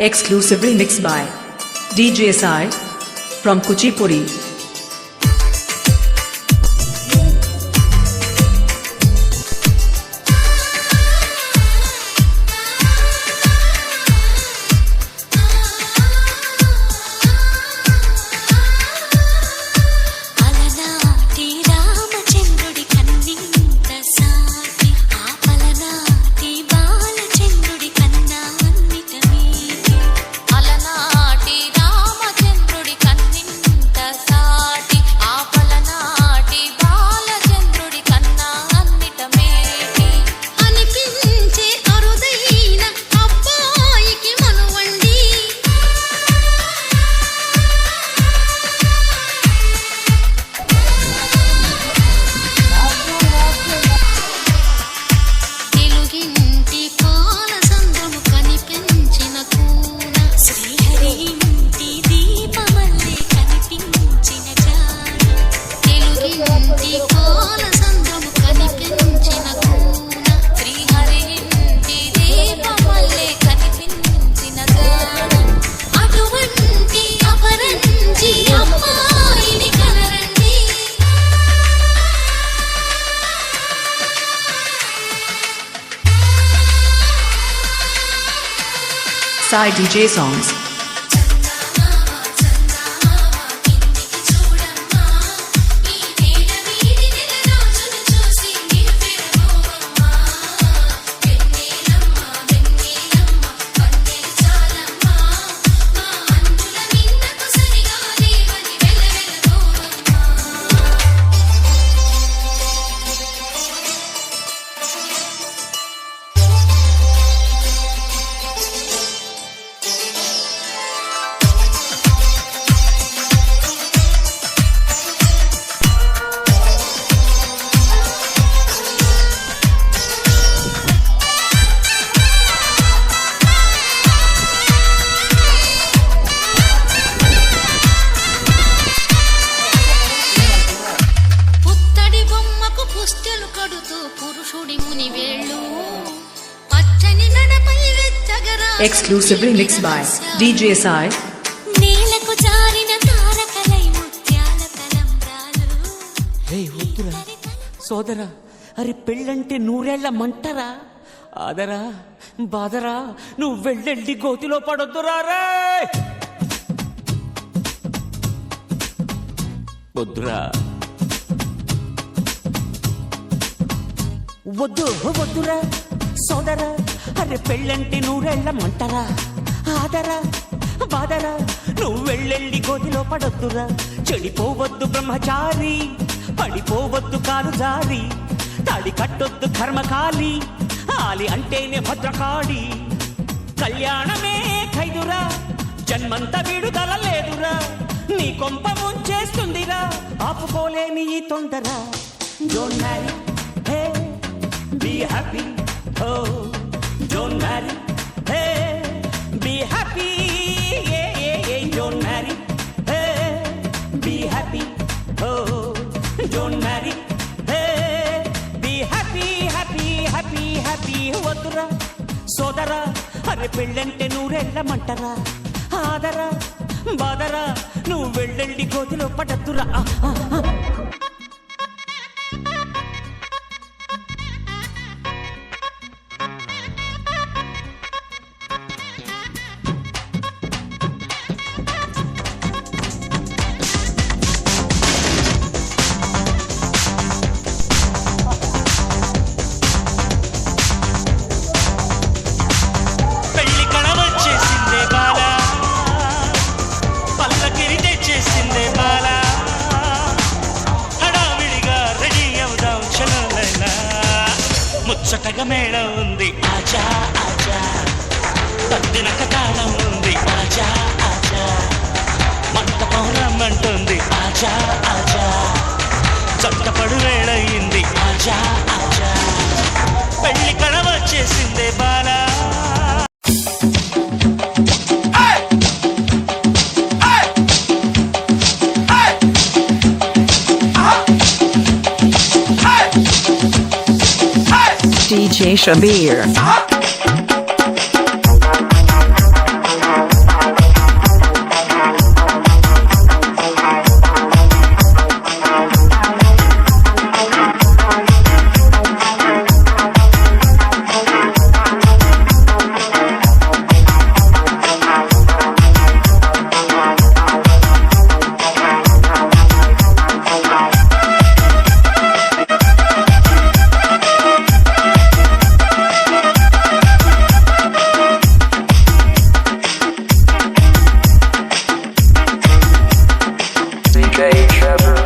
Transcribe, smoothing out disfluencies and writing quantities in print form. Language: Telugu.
Exclusively mixed by DJ Sai from Kuchipudi. Sai DJ songs. Exclusively mixed by DJ Sai. Hey వద్దురా సోదరా, అరే పెళ్ళంటే నూరేళ్ల మంటరా, ఆదరా బాదరా, నువ్వు వెళ్ళండి గోతిలో పడొద్దురా రే. వద్దురా వద్దు వద్దురా సోదరా, అరే పెళ్ళంటే నూరేళ్ల మంటరా, ఆదరా బాదరా, నువ్వు వెళ్ళెళ్ళి గోతిలో పడొద్దురా. చెడిపోవద్దు బ్రహ్మచారి, పడిపోవద్దు కాలు జారి, తాడి కట్టొద్దు కర్మకాలి, ఆలి అంటేనే భద్రకాళి. కళ్యాణమే ఖైదురా, జన్మంత విడుదల లేదురా, నీ కొంప ముంచేస్తుందిరా, ఆపుకోలేని ఈ తొందర. Don't marry, hey be happy, oh don't marry, hey be happy, yeah yeah yeah don't marry, hey be happy, oh don't marry, hey be happy happy happy happy. వద్దురా సోదరా, అరే పెళ్ళంటే నూరేళ్ల మంటరా, ఆదరా బాదరా, నువ్వు వెళ్ళండి గోతిలో పడద్దురా. ముచ్చటగా మేళం ఉంది ఆజా ఆజా, పద్దినక తాళం ఉంది ఆజా ఆజా, మంటపం రమ్మంటుంది ఆజా ఆజా, చట్టపడు వేళయింది ఆజా ఆజా, పెళ్లి కళ వచ్చేసిందే బాలా. DJ Shabir. sensation.